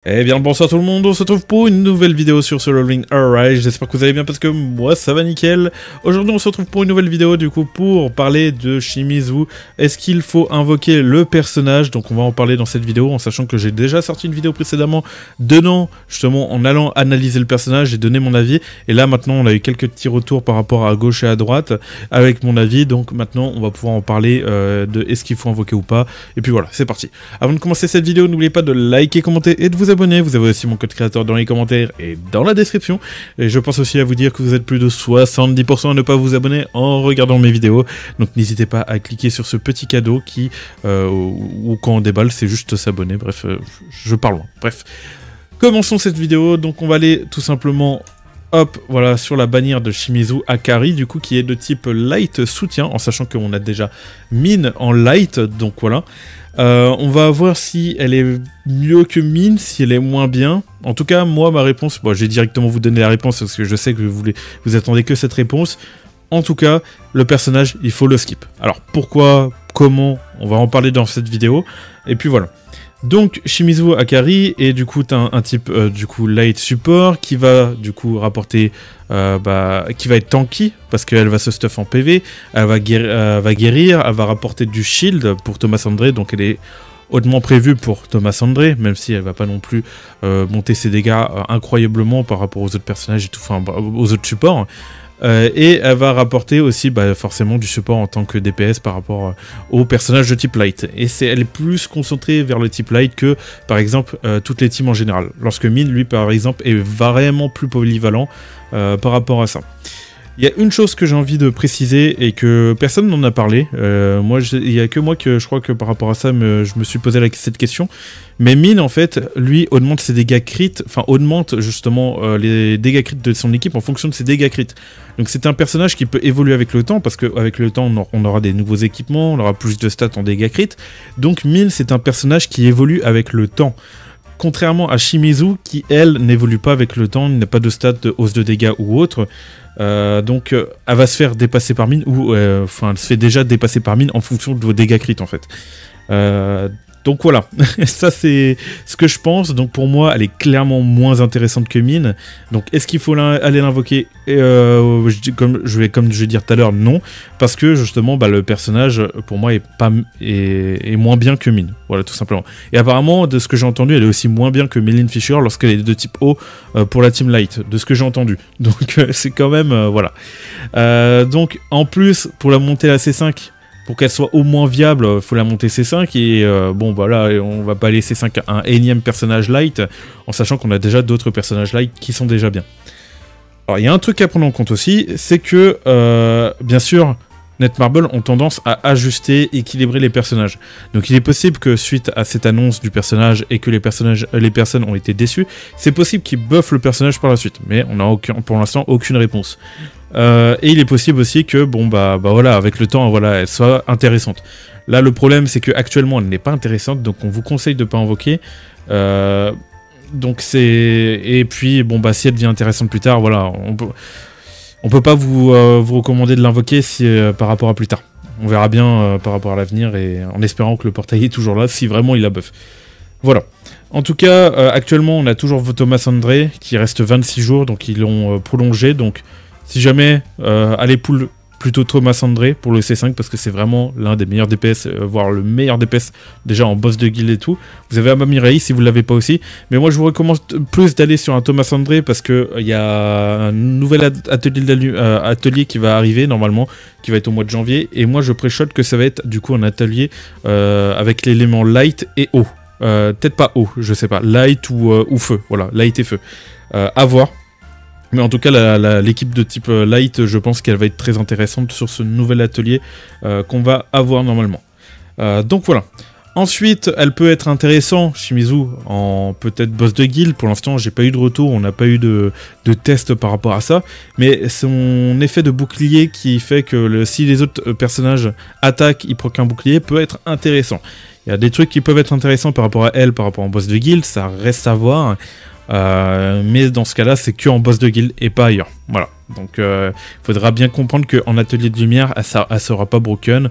Eh bien bonsoir tout le monde, on se retrouve pour une nouvelle vidéo sur Solo Leveling Arise. J'espère que vous allez bien parce que moi ça va nickel. Aujourd'hui on se retrouve pour une nouvelle vidéo du coup pour parler de Shimizu. Est-ce qu'il faut invoquer le personnage? Donc on va en parler dans cette vidéo en sachant que j'ai déjà sorti une vidéo précédemment donnant justement en allant analyser le personnage et donner mon avis. Et là maintenant on a eu quelques petits retours par rapport à gauche et à droite avec mon avis. Donc maintenant on va pouvoir en parler de est-ce qu'il faut invoquer ou pas. Et puis voilà, c'est parti. Avant de commencer cette vidéo, n'oubliez pas de liker, commenter et de vous abonner. Vous avez aussi mon code créateur dans les commentaires et dans la description. Et je pense aussi à vous dire que vous êtes plus de 70% à ne pas vous abonner en regardant mes vidéos. Donc n'hésitez pas à cliquer sur ce petit cadeau qui, ou quand on déballe, c'est juste s'abonner. Bref, je parle loin. Bref, commençons cette vidéo. Donc on va aller tout simplement... Hop, voilà, sur la bannière de Shimizu Akari, du coup, qui est de type light soutien, en sachant qu'on a déjà mine en light, donc voilà. On va voir si elle est mieux que mine, si elle est moins bien. En tout cas, moi, ma réponse, bon, je vais directement vous donner la réponse, parce que je sais que vous attendez que cette réponse. En tout cas, le personnage, il faut le skip. Alors, pourquoi, comment, on va en parler dans cette vidéo, et puis voilà. Donc Shimizu Akari est du coup un type du coup light support qui va du coup rapporter qui va être tanky parce qu'elle va se stuff en PV, elle va guérir, elle va rapporter du shield pour Thomas André, donc elle est hautement prévue pour Thomas André, même si elle va pas non plus monter ses dégâts incroyablement par rapport aux autres personnages et tout, enfin aux autres supports. Et elle va rapporter aussi forcément du support en tant que DPS par rapport aux personnages de type light. Et elle est plus concentrée vers le type light que par exemple toutes les teams en général. Lorsque Min, lui par exemple, est vraiment plus polyvalent par rapport à ça. Il y a une chose que j'ai envie de préciser et que personne n'en a parlé. Il n'y a que moi que je crois que par rapport à ça, je me suis posé cette question. Mais Min, en fait, lui, augmente ses dégâts crit, enfin, augmente justement les dégâts crit de son équipe en fonction de ses dégâts crit. Donc c'est un personnage qui peut évoluer avec le temps, parce qu'avec le temps, on aura des nouveaux équipements, on aura plus de stats en dégâts crit. Donc Min, c'est un personnage qui évolue avec le temps. Contrairement à Shimizu, qui, elle, n'évolue pas avec le temps, n'a pas de stats de hausse de dégâts ou autre. Donc elle va se faire dépasser par mine, ou elle se fait déjà dépasser par mine en fonction de vos dégâts crit en fait. Donc voilà, ça c'est ce que je pense. Donc pour moi, elle est clairement moins intéressante que mine. Donc est-ce qu'il faut aller l'invoquer comme je vais dire tout à l'heure, non. Parce que justement, le personnage, pour moi, est moins bien que mine. Voilà, tout simplement. Et apparemment, de ce que j'ai entendu, elle est aussi moins bien que Meline Fisher lorsqu'elle est de type O pour la team light. De ce que j'ai entendu. Donc c'est quand même... voilà. Donc en plus, pour la montée à C5... Pour qu'elle soit au moins viable, il faut la monter C5 et bon voilà, on va pas aller C5 à un énième personnage light en sachant qu'on a déjà d'autres personnages light qui sont déjà bien. Alors il y a un truc à prendre en compte aussi, c'est que bien sûr Netmarble ont tendance à ajuster, équilibrer les personnages. Donc il est possible que suite à cette annonce du personnage et que les personnes ont été déçues, c'est possible qu'ils buffent le personnage par la suite, mais on n'a pour l'instant aucune réponse. Et il est possible aussi que voilà, avec le temps, voilà, elle soit intéressante. Là, le problème, c'est que actuellement, elle n'est pas intéressante, donc on vous conseille de pas invoquer. Donc c'est, et puis si elle devient intéressante plus tard, voilà, on peut pas vous recommander de l'invoquer par rapport à plus tard. On verra bien par rapport à l'avenir et en espérant que le portail est toujours là, si vraiment il la buff. Voilà. En tout cas, actuellement, on a toujours Thomas André qui reste 26 jours, donc ils l'ont prolongé, donc. Si jamais, allez pull plutôt Thomas André pour le C5 parce que c'est vraiment l'un des meilleurs DPS, voire le meilleur DPS déjà en boss de guild et tout. Vous avez Amamirai si vous ne l'avez pas aussi. Mais moi je vous recommande plus d'aller sur un Thomas André parce qu'il y a un nouvel atelier qui va arriver normalement, qui va être au mois de janvier. Et moi je pré-shot que ça va être du coup un atelier avec l'élément light et eau. Peut-être pas eau, je sais pas. Light ou feu, voilà, light et feu. À voir. Mais en tout cas, l'équipe de type light, je pense qu'elle va être très intéressante sur ce nouvel atelier qu'on va avoir normalement. Donc voilà. Ensuite, elle peut être intéressante, Shimizu, en peut-être boss de guild. Pour l'instant, j'ai pas eu de retour, on n'a pas eu de test par rapport à ça. Mais son effet de bouclier qui fait que si les autres personnages attaquent, ils proc un bouclier, peut être intéressant. Il y a des trucs qui peuvent être intéressants par rapport à elle, par rapport au boss de guild, ça reste à voir. Mais dans ce cas-là, c'est que en boss de guild et pas ailleurs. Voilà. Donc, il faudra bien comprendre qu'en atelier de lumière, elle sera pas broken.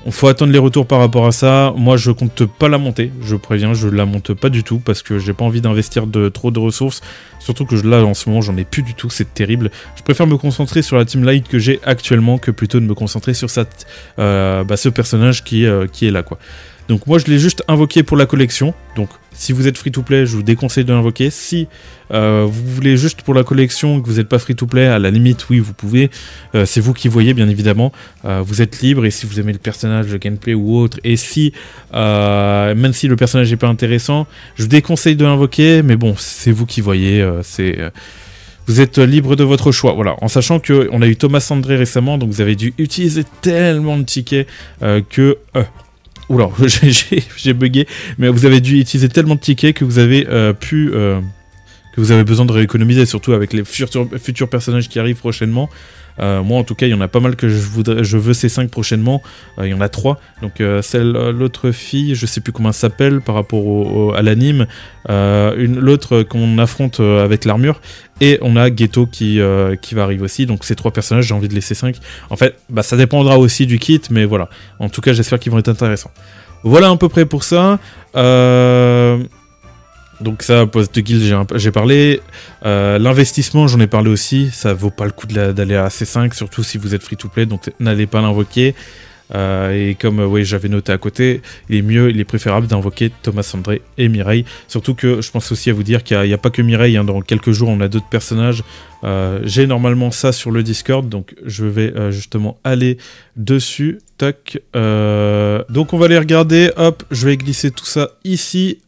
On faut attendre les retours par rapport à ça. Moi, je compte pas la monter. Je préviens, je la monte pas du tout parce que j'ai pas envie d'investir trop de ressources. Surtout que là, en ce moment, j'en ai plus du tout. C'est terrible. Je préfère me concentrer sur la team light que j'ai actuellement que plutôt de me concentrer sur ce personnage qui est là, quoi. Donc moi, je l'ai juste invoqué pour la collection. Donc si vous êtes free-to-play, je vous déconseille de l'invoquer. Si vous voulez juste pour la collection et que vous n'êtes pas free-to-play, à la limite, oui, vous pouvez. C'est vous qui voyez, bien évidemment. Vous êtes libre et si vous aimez le personnage, le gameplay ou autre, et si, même si le personnage n'est pas intéressant, je vous déconseille de l'invoquer, mais bon, c'est vous qui voyez. Vous êtes libre de votre choix, voilà. En sachant qu'on a eu Thomas André récemment, donc vous avez dû utiliser tellement de tickets que... Oula, j'ai bugué, mais vous avez dû utiliser tellement de tickets que vous avez que vous avez besoin de rééconomiser, surtout avec les futurs personnages qui arrivent prochainement. Moi, en tout cas, il y en a pas mal que je veux ces 5 prochainement. Il y en a 3. Donc, l'autre fille, je sais plus comment elle s'appelle par rapport à l'anime. L'autre qu'on affronte avec l'armure. Et on a Ghetto qui va arriver aussi. Donc, ces 3 personnages, j'ai envie de laisser 5. En fait, bah, ça dépendra aussi du kit, mais voilà. En tout cas, j'espère qu'ils vont être intéressants. Voilà à peu près pour ça. Donc ça, poste de guild, j'ai parlé. L'investissement, j'en ai parlé aussi. Ça vaut pas le coup d'aller à C5, surtout si vous êtes free-to-play, donc n'allez pas l'invoquer. Et comme oui, j'avais noté à côté, il est préférable d'invoquer Thomas André et Mireille. Surtout que je pense aussi à vous dire qu'il n'y a pas que Mireille, hein, dans quelques jours on a d'autres personnages. J'ai normalement ça sur le Discord, donc je vais justement aller dessus. Tac. Donc on va aller regarder, hop, je vais glisser tout ça ici.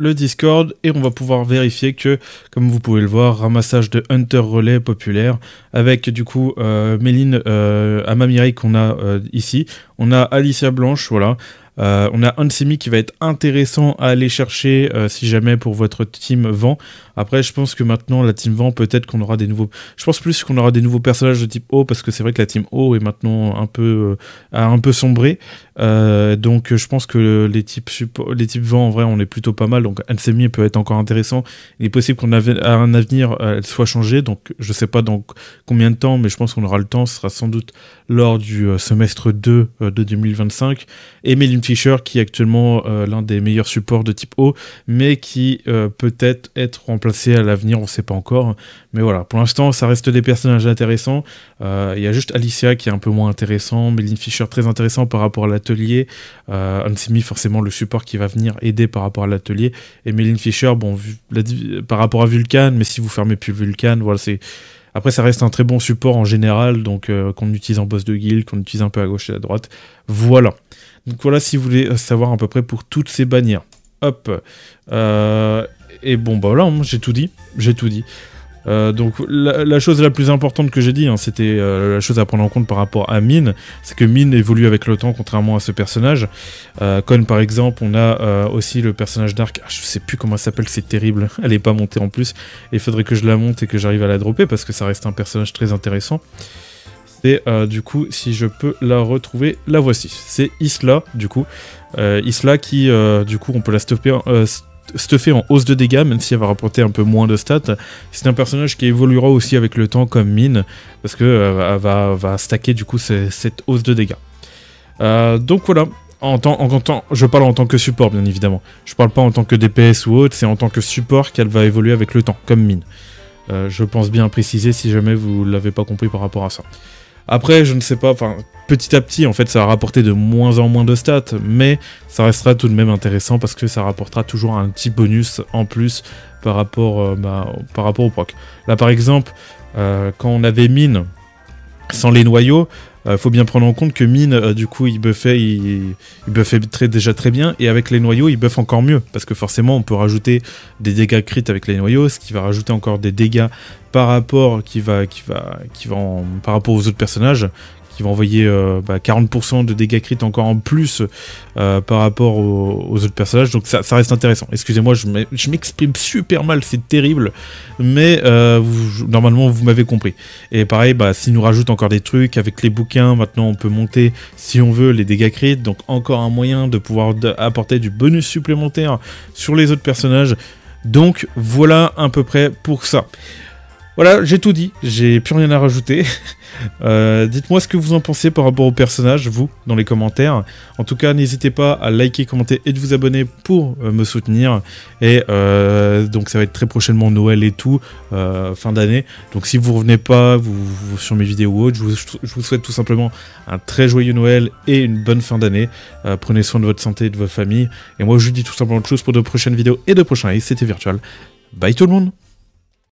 Le Discord et on va pouvoir vérifier que, comme vous pouvez le voir, ramassage de Hunter Relais populaire avec du coup Méline Amamireille qu'on a ici. On a Alicia Blanche, voilà. On a Hansemi qui va être intéressant à aller chercher si jamais pour votre team vent. Après, je pense que maintenant, la team vent, peut-être qu'on aura des nouveaux... Je pense plus qu'on aura des nouveaux personnages de type O, parce que c'est vrai que la team O est maintenant un peu sombré. Donc, je pense que les types vent, en vrai, on est plutôt pas mal. Donc, Hansemi peut être encore intéressant. Il est possible qu'à un avenir, elle soit changée. Donc, je sais pas dans combien de temps, mais je pense qu'on aura le temps. Ce sera sans doute lors du semestre 2 de 2025. Et Méline Fisher, qui est actuellement l'un des meilleurs supports de type O, mais qui peut-être être remplacé à l'avenir, on ne sait pas encore. Mais voilà, pour l'instant, ça reste des personnages intéressants. Il y a juste Alicia qui est un peu moins intéressant, Méline Fisher très intéressant par rapport à l'atelier. Hansemi, forcément, le support qui va venir aider par rapport à l'atelier. Et Méline Fisher, bon, par rapport à Vulcan, mais si vous fermez plus Vulcan, voilà, c'est... Après, ça reste un très bon support en général, donc qu'on utilise en boss de guild, qu'on utilise un peu à gauche et à droite. Voilà. Donc voilà, si vous voulez savoir à peu près pour toutes ces bannières. Hop. Et bon, bah voilà, j'ai tout dit. Donc la chose la plus importante que j'ai dit, hein, c'était la chose à prendre en compte par rapport à Mine, c'est que Mine évolue avec le temps contrairement à ce personnage. Comme par exemple on a aussi le personnage d'Arc, je sais plus comment elle s'appelle, c'est terrible, elle est pas montée en plus, et il faudrait que je la monte et que j'arrive à la dropper parce que ça reste un personnage très intéressant. C'est du coup, si je peux la retrouver, la voici, c'est Isla du coup. Isla qui du coup on peut la stuffer en hausse de dégâts, même si elle va rapporter un peu moins de stats. C'est un personnage qui évoluera aussi avec le temps comme Mine, parce que elle va stacker du coup cette hausse de dégâts. Donc voilà, je parle en tant que support bien évidemment. Je parle pas en tant que DPS ou autre, c'est en tant que support qu'elle va évoluer avec le temps, comme Mine. Je pense bien préciser si jamais vous l'avez pas compris par rapport à ça. Après, je ne sais pas, enfin, petit à petit, en fait, ça va rapporter de moins en moins de stats, mais ça restera tout de même intéressant parce que ça rapportera toujours un petit bonus en plus par rapport au proc. Là, par exemple, quand on avait Mine sans les noyaux, faut bien prendre en compte que Mine, du coup, il buffait déjà très bien, et avec les noyaux, il buffe encore mieux, parce que forcément, on peut rajouter des dégâts crit avec les noyaux, ce qui va rajouter encore des dégâts par rapport, par rapport aux autres personnages, qui va envoyer 40% de dégâts crit encore en plus par rapport aux autres personnages, donc ça reste intéressant. Excusez-moi, je m'exprime super mal, c'est terrible, mais normalement vous m'avez compris. Et pareil, s'il nous rajoute encore des trucs, avec les bouquins, maintenant on peut monter, si on veut, les dégâts crit, donc encore un moyen de pouvoir apporter du bonus supplémentaire sur les autres personnages, donc voilà à peu près pour ça. Voilà, j'ai tout dit, j'ai plus rien à rajouter. Dites-moi ce que vous en pensez par rapport au personnage, vous, dans les commentaires. En tout cas, n'hésitez pas à liker, commenter et de vous abonner pour me soutenir. Et donc ça va être très prochainement Noël et tout, fin d'année. Donc si vous revenez pas sur mes vidéos ou autres, je vous souhaite tout simplement un très joyeux Noël et une bonne fin d'année. Prenez soin de votre santé et de votre famille. Et moi je vous dis tout simplement autre chose pour de prochaines vidéos et de prochains lives. C'était Virtual. Bye tout le monde!